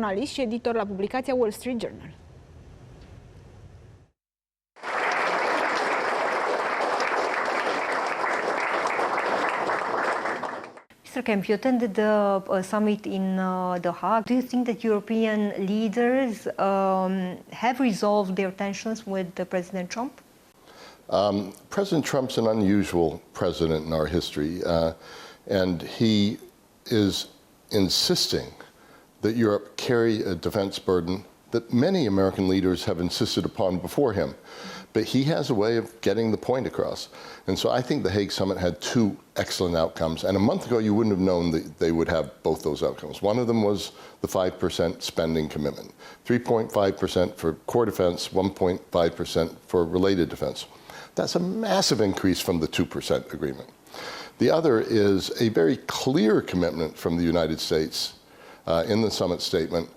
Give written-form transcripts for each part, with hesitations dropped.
Jurnalist și editor la publicația Wall Street Journal. Mr. Kemp, you attended the summit in The Hague. Do you think that European leaders have resolved their tensions with President Trump? President Trump's an unusual president in our history, and he is insisting that Europe carry a defense burden that many American leaders have insisted upon before him. But he has a way of getting the point across. And so I think the Hague Summit had two excellent outcomes. And a month ago, you wouldn't have known that they would have both those outcomes. One of them was the 5% spending commitment, 3.5% for core defense, 1.5% for related defense. That's a massive increase from the 2% agreement. The other is a very clear commitment from the United States in the summit statement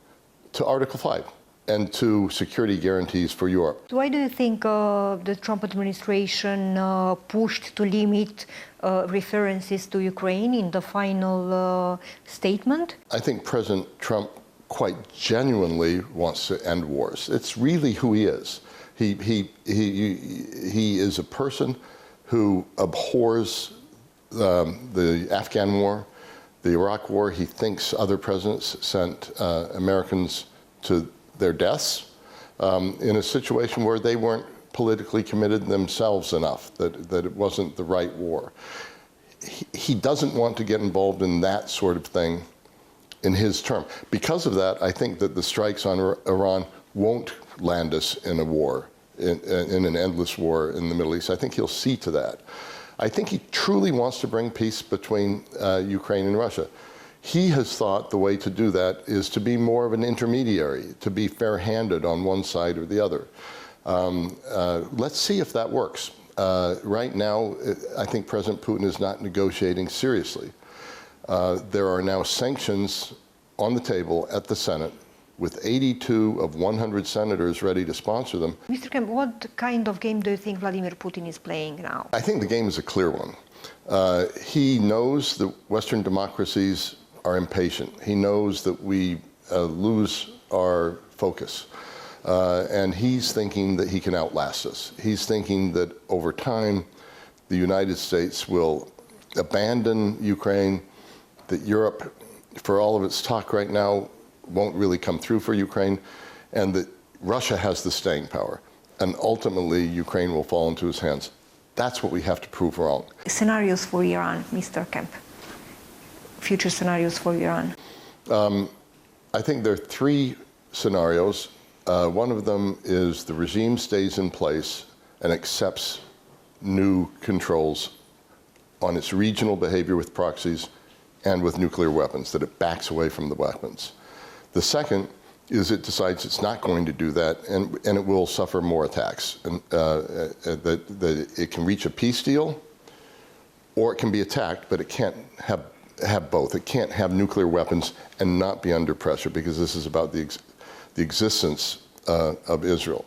to Article 5. And to security guarantees for Europe. Why do you think the Trump administration pushed to limit references to Ukraine in the final statement? I think President Trump quite genuinely wants to end wars. It's really who he is. He is a person who abhors the Afghan war, the Iraq war. He thinks other presidents sent Americans to their deaths in a situation where they weren't politically committed themselves enough, that it wasn't the right war. He doesn't want to get involved in that sort of thing in his term. Because of that, I think that the strikes on Iran won't land us in a war, in an endless war in the Middle East. I think he'll see to that. I think he truly wants to bring peace between Ukraine and Russia. He has thought the way to do that is to be more of an intermediary, to be fair-handed on one side or the other. Let's see if that works. Right now, I think President Putin is not negotiating seriously. There are now sanctions on the table at the Senate with 82 of 100 senators ready to sponsor them. Mr. Kemp, what kind of game do you think Vladimir Putin is playing now? I think the game is a clear one. He knows that Western democracies are impatient. He knows that we lose our focus. And he's thinking that he can outlast us. He's thinking that over time, the United States will abandon Ukraine, that Europe, for all of its talk right now, won't really come through for Ukraine, and that Russia has the staying power. And ultimately, Ukraine will fall into his hands. That's what we have to prove wrong. Scenarios for Iran, Mr. Kemp. Future scenarios for Iran? I think there are three scenarios. One of them is the regime stays in place and accepts new controls on its regional behavior with proxies and with nuclear weapons, that it backs away from the weapons. The second is it decides it's not going to do that, and it will suffer more attacks, and that it can reach a peace deal, or it can be attacked, but it can't have both. It can't have nuclear weapons and not be under pressure, because this is about the existence of Israel.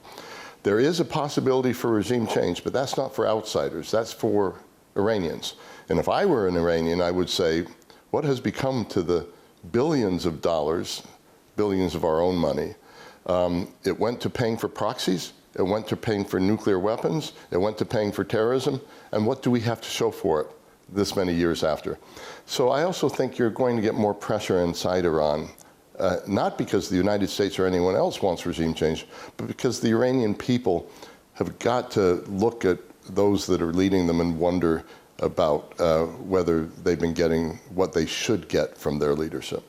There is a possibility for regime change, but that's not for outsiders. That's for Iranians. And if I were an Iranian, I would say, what has become to the billions of dollars, billions of our own money? It went to paying for proxies. It went to paying for nuclear weapons. It went to paying for terrorism. And what do we have to show for it this many years after? So I also think you're going to get more pressure inside Iran, not because the United States or anyone else wants regime change, but because the Iranian people have got to look at those that are leading them and wonder about whether they've been getting what they should get from their leadership.